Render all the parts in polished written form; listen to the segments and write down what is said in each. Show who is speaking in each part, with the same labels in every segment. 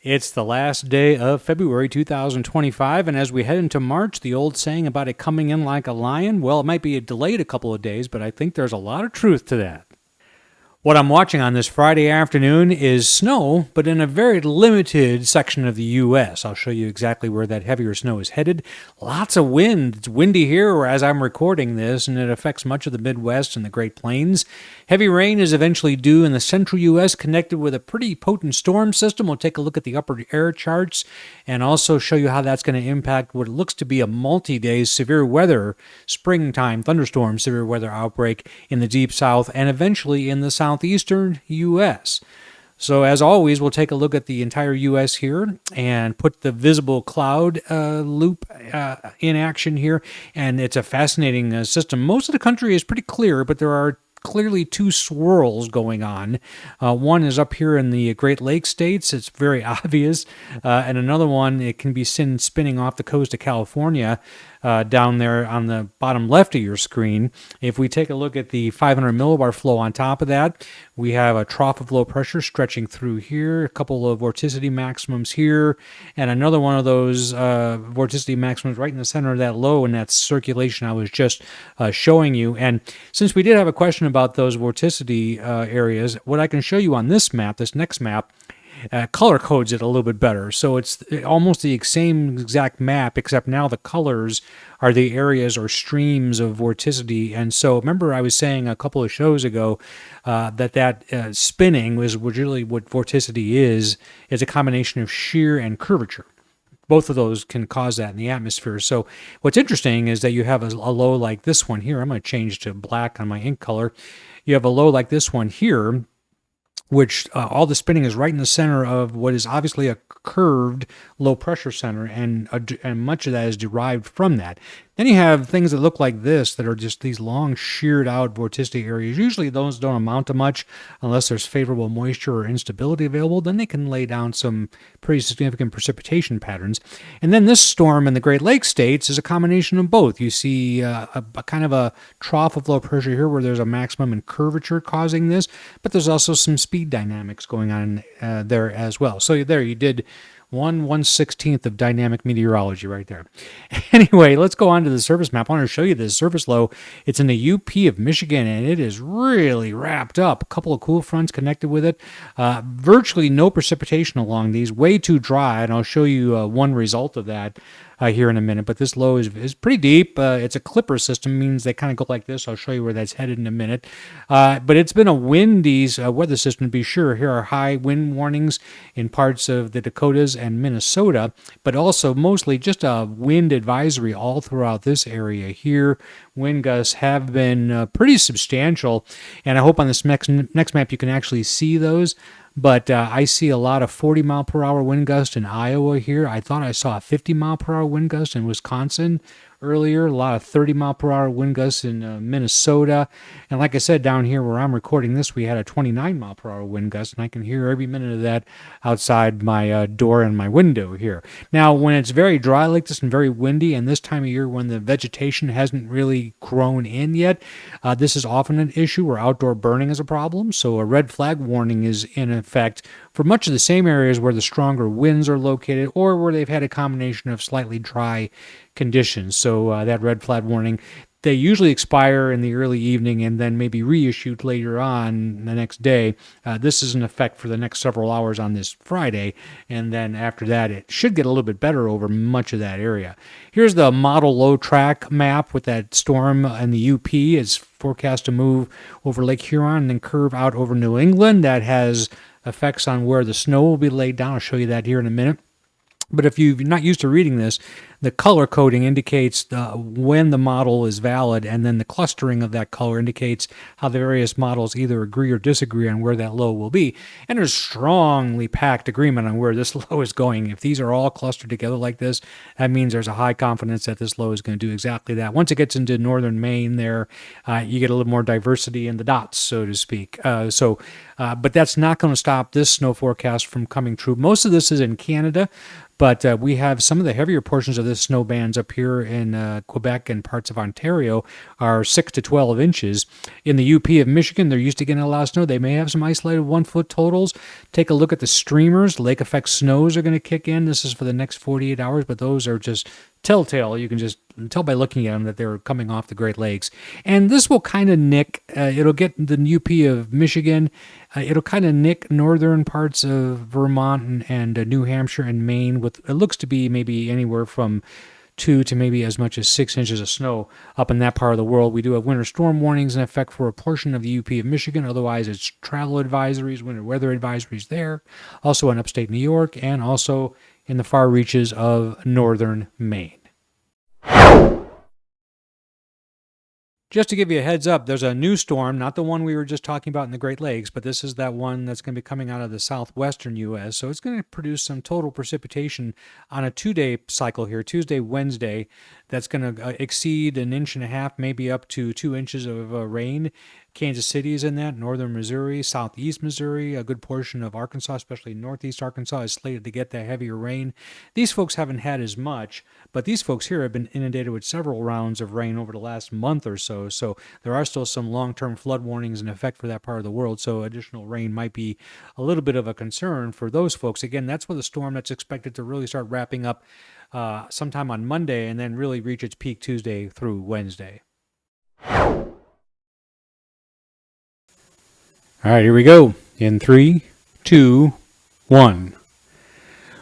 Speaker 1: It's the last day of February 2025, and as we head into March, the old saying about it coming in like a lion, well, it might be delayed a couple of days, but I think there's a lot of truth to that. What I'm watching on this Friday afternoon is snow, but in a very limited section of the U.S. I'll show you exactly where that heavier snow is headed. Lots of wind. It's windy here as I'm recording this, and it affects much of the Midwest and the Great Plains. Heavy rain is eventually due in the central U.S., connected with a pretty potent storm system. We'll take a look at the upper air charts and also show you how that's going to impact what looks to be a multi-day severe weather, springtime thunderstorm severe weather outbreak in the deep south and eventually in the southeastern U.S. So as always, we'll take a look at the entire U.S. here and put the visible cloud loop in action here. And it's a fascinating system. Most of the country is pretty clear, but there are clearly two swirls going on. One is up here in the Great Lakes states. It's very obvious. And another one, it can be seen spinning off the coast of California down there on the bottom left of your screen. If we take a look at the 500 millibar flow on top of that, we have a trough of low pressure stretching through here, a couple of vorticity maximums here, and another one of those vorticity maximums right in the center of that low, and that's circulation I was just showing you. And since we did have a question about those vorticity areas, what I can show you on this map, this next map, color codes it a little bit better. So it's almost the same exact map, except now the colors are the areas or streams of vorticity. And so remember I was saying a couple of shows ago that spinning was really what vorticity is a combination of shear and curvature. Both of those can cause that in the atmosphere. So what's interesting is that you have a low like this one here. I'm going to change to black on my ink color. You have a low like this one here, which all the spinning is right in the center of what is obviously a curved low pressure center, and much of that is derived from that. Then you have things that look like this that are just these long sheared out vorticity areas. Usually those don't amount to much unless there's favorable moisture or instability available. Then they can lay down some pretty significant precipitation patterns. And then this storm in the Great Lakes states is a combination of both. You see a kind of a trough of low pressure here where there's a maximum in curvature causing this, but there's also some speed dynamics going on there as well. So there you did 1/116th of dynamic meteorology right there. Anyway, let's go on to the surface map. I want to show you this surface low. It's in the UP of Michigan, and it is really wrapped up. A couple of cool fronts connected with it. Virtually no precipitation along these. Way too dry, and I'll show you one result of that here in a minute. But this low is pretty deep. It's a clipper system, means they kind of go like this. I'll show you where that's headed in a minute. But it's been a windy weather system to be sure. Here are high wind warnings in parts of the Dakotas and Minnesota, but also mostly just a wind advisory all throughout this area here. Wind gusts have been pretty substantial, and I hope on this next map you can actually see those. But I see a lot of 40-mile-per-hour wind gust in Iowa here. I thought I saw a 50-mile-per-hour wind gust in Wisconsin earlier. A lot of 30-mile-per-hour wind gusts in Minnesota. And like I said, down here where I'm recording this, we had a 29-mile-per-hour wind gust, and I can hear every minute of that outside my door and my window here. Now, when it's very dry like this and very windy, and this time of year when the vegetation hasn't really grown in yet, this is often an issue where outdoor burning is a problem. So a red flag warning is in effect for much of the same areas where the stronger winds are located or where they've had a combination of slightly dry conditions. So that red flag warning, they usually expire in the early evening and then maybe reissued later on the next day. This is in effect for the next several hours on this Friday, and then after that it should get a little bit better over much of that area. Here's the model low track map with that storm in the UP. It's forecast to move over Lake Huron and then curve out over New England. That has effects on where the snow will be laid down. I'll show you that here in a minute. But if you're not used to reading this, the color coding indicates when the model is valid, and then the clustering of that color indicates how the various models either agree or disagree on where that low will be. And there's strongly packed agreement on where this low is going. If these are all clustered together like this, that means there's a high confidence that this low is going to do exactly that. Once it gets into northern Maine there, you get a little more diversity in the dots, so to speak. But that's not going to stop this snow forecast from coming true. Most of this is in Canada, but we have some of the heavier portions of this the snow bands up here in Quebec and parts of Ontario are 6 to 12 inches. In the UP of Michigan, they're used to getting a lot of snow. They may have some isolated 1 foot totals. Take a look at the streamers. Lake effect snows are going to kick in. This is for the next 48 hours, but those are just telltale. You can just tell by looking at them that they're coming off the Great Lakes. And this will kind of nick, it'll get the UP of Michigan, it'll kind of nick northern parts of Vermont and New Hampshire and Maine with, it looks to be maybe anywhere from 2 to maybe as much as 6 inches of snow up in that part of the world. We do have winter storm warnings in effect for a portion of the UP of Michigan. Otherwise, it's travel advisories, winter weather advisories there. Also in upstate New York and also in the far reaches of northern Maine. Just to give you a heads up, there's a new storm, not the one we were just talking about in the Great Lakes, but this is that one that's going to be coming out of the southwestern U.S. So it's going to produce some total precipitation on a 2-day cycle here, Tuesday, Wednesday, that's going to exceed 1.5 inches, maybe up to 2 inches of rain. Kansas City is in that, northern Missouri, southeast Missouri, a good portion of Arkansas, especially northeast Arkansas, is slated to get that heavier rain. These folks haven't had as much, but these folks here have been inundated with several rounds of rain over the last month or so. So there are still some long-term flood warnings in effect for that part of the world. So additional rain might be a little bit of a concern for those folks. Again, that's with a storm that's expected to really start wrapping up sometime on Monday and then really reach its peak Tuesday through Wednesday. All right, here we go. In 3, 2, 1.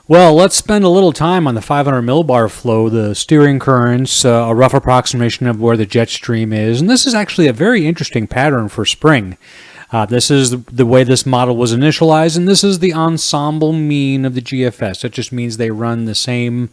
Speaker 1: Well, let's spend a little time on the 500 millibar flow, the steering currents, a rough approximation of where the jet stream is. And this is actually a very interesting pattern for spring. This is the way this model was initialized, and this is the ensemble mean of the GFS. That just means they run the same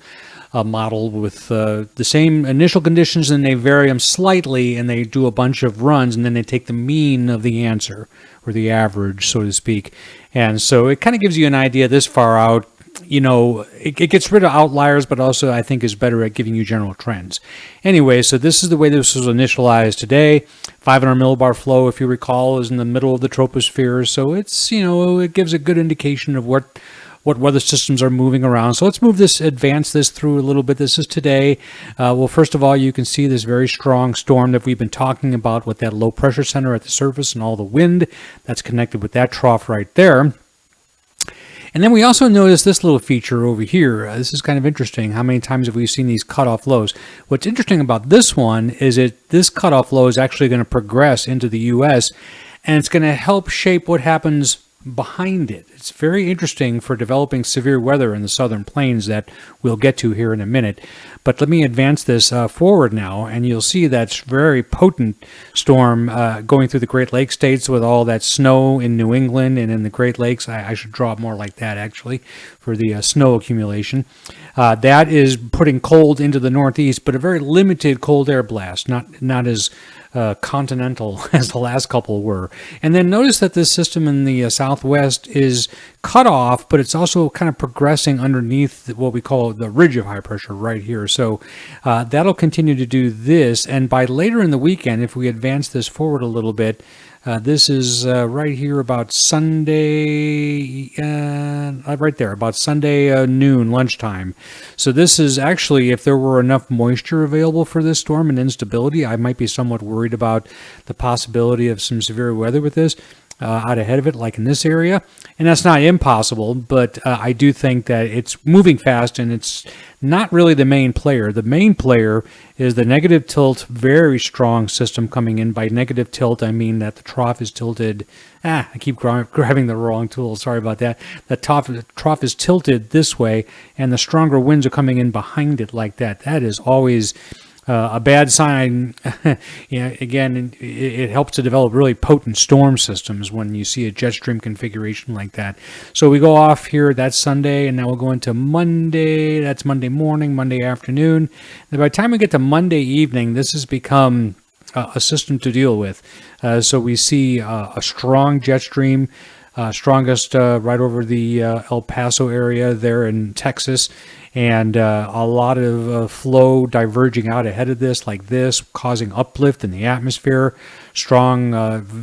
Speaker 1: model with the same initial conditions, and they vary them slightly, and they do a bunch of runs, and then they take the mean of the answer, or the average, so to speak. And so it kind of gives you an idea this far out. You know, it gets rid of outliers, but also I think is better at giving you general trends. Anyway, so this is the way this was initialized today. 500 millibar flow, if you recall, is in the middle of the troposphere. So it's, you know, it gives a good indication of what weather systems are moving around. So let's advance this through a little bit. This is today. Well, first of all, you can see this very strong storm that we've been talking about with that low pressure center at the surface and all the wind that's connected with that trough right there. And then we also notice this little feature over here. This is kind of interesting. How many times have we seen these cutoff lows? What's interesting about this one is that this cutoff low is actually going to progress into the U.S., and it's going to help shape what happens behind it. It's very interesting for developing severe weather in the southern plains that we'll get to here in a minute. But let me advance this forward now, and you'll see that very potent storm going through the Great Lakes states with all that snow in New England and in the Great Lakes. I should draw it more like that, actually, for the snow accumulation. That is putting cold into the northeast, but a very limited cold air blast, not as continental as the last couple were. And then notice that this system in the southwest is cut off, but it's also kind of progressing underneath what we call the ridge of high pressure right here. So that'll continue to do this. And by later in the weekend, if we advance this forward a little bit, this is right here about Sunday, right there, about Sunday noon, lunchtime. So this is actually, if there were enough moisture available for this storm and instability, I might be somewhat worried about the possibility of some severe weather with this out ahead of it, like in this area. And that's not impossible, but I do think that it's moving fast, and it's not really the main player. The main player is the negative tilt, very strong system coming in. By negative tilt, I mean that the trough is tilted. I keep grabbing the wrong tool. Sorry about that. The trough is tilted this way, and the stronger winds are coming in behind it like that. That is always a bad sign. Again, it helps to develop really potent storm systems when you see a jet stream configuration like that. So we go off here, that's Sunday, and now we'll go into Monday. That's Monday morning, Monday afternoon. And by the time we get to Monday evening, this has become a system to deal with. So we see a strong jet stream, strongest right over the El Paso area there in Texas, and a lot of flow diverging out ahead of this, like this, causing uplift in the atmosphere, strong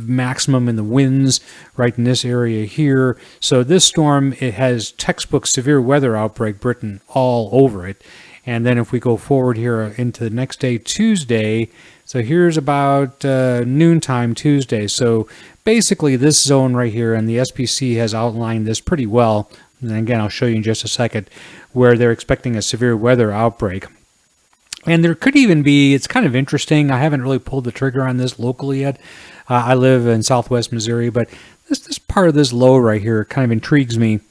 Speaker 1: maximum in the winds right in this area here. So this storm, it has textbook severe weather outbreak Britain all over it. And then if we go forward here into the next day, Tuesday, so here's about noontime Tuesday. So basically this zone right here, and the SPC has outlined this pretty well. And again, I'll show you in just a second, where they're expecting a severe weather outbreak. And there could even be, it's kind of interesting, I haven't really pulled the trigger on this locally yet. I live in southwest Missouri, but this part of this low right here kind of intrigues me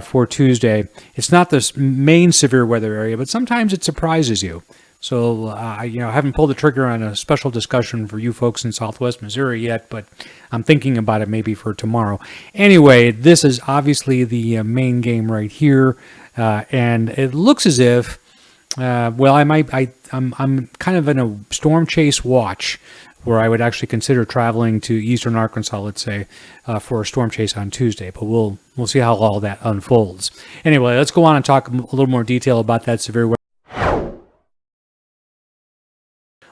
Speaker 1: for Tuesday. It's not this main severe weather area, but sometimes it surprises you. So, I haven't pulled the trigger on a special discussion for you folks in southwest Missouri yet, but I'm thinking about it maybe for tomorrow. Anyway, this is obviously the main game right here, and it looks as if, I'm kind of in a storm chase watch, where I would actually consider traveling to eastern Arkansas, let's say, for a storm chase on Tuesday. But we'll see how all that unfolds. Anyway, let's go on and talk a little more detail about that severe weather.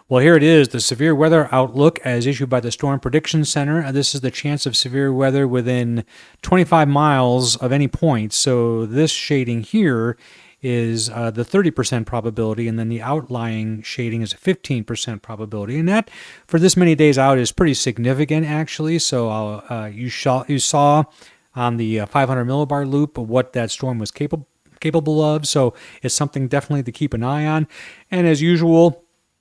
Speaker 1: Well, here it is, the severe weather outlook as issued by the Storm Prediction Center. This is the chance of severe weather within 25 miles of any point. So this shading here is the 30% probability, and then the outlying shading is a 15% probability. And that, for this many days out, is pretty significant, actually. So you saw on the 500 millibar loop what that storm was capable of. So it's something definitely to keep an eye on. And as usual,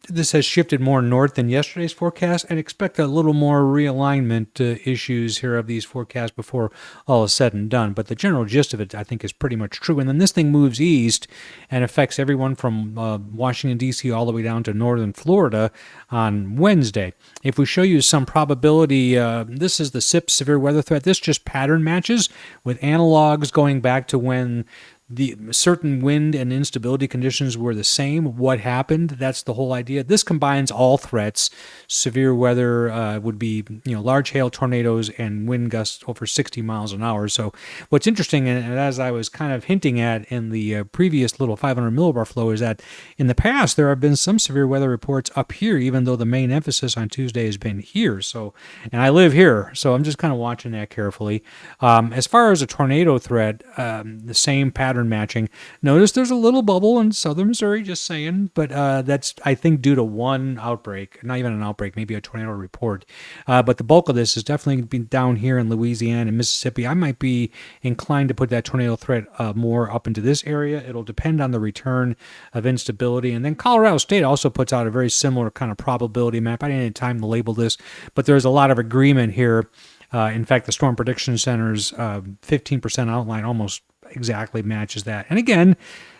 Speaker 1: this has shifted more north than yesterday's forecast, and expect a little more realignment issues here of these forecasts before all is said and done. But the general gist of it, I think, is pretty much true. And then this thing moves east and affects everyone from Washington, D.C. all the way down to northern Florida on Wednesday. If we show you some probability, this is the SIP severe weather threat. This just pattern matches with analogs going back to when the certain wind and instability conditions were the same. What happened? That's the whole idea. This combines all threats. Severe weather would be, large hail, tornadoes, and wind gusts over 60 miles an hour. So what's interesting, and as I was kind of hinting at in the previous little 500 millibar flow, is that in the past there have been some severe weather reports up here, even though the main emphasis on Tuesday has been here. So, and I live here, so I'm just kind of watching that carefully. As far as a tornado threat, the same pattern matching. Notice there's a little bubble in southern Missouri, just saying, but that's, I think, due to one outbreak, not even an outbreak, maybe a tornado report. But the bulk of this is definitely been down here in Louisiana and Mississippi. I might be inclined to put that tornado threat more up into this area. It'll depend on the return of instability. And then Colorado State also puts out a very similar kind of probability map. I didn't have time to label this, but there's a lot of agreement here. In fact, the Storm Prediction Center's 15% outline almost exactly matches that. And again,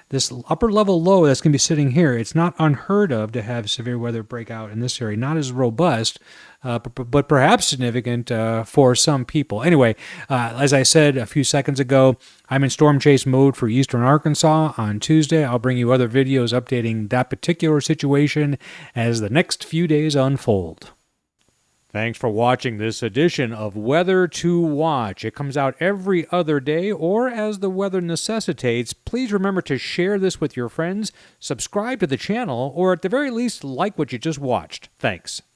Speaker 1: this upper level low that's going to be sitting here, it's not unheard of to have severe weather break out in this area. Not as robust, but perhaps significant for some people. Anyway, as I said a few seconds ago, I'm in storm chase mode for eastern Arkansas on Tuesday. I'll bring you other videos updating that particular situation as the next few days unfold. Thanks for watching this edition of Weather to Watch. It comes out every other day, or as the weather necessitates. Please remember to share this with your friends, subscribe to the channel, or at the very least, like what you just watched. Thanks.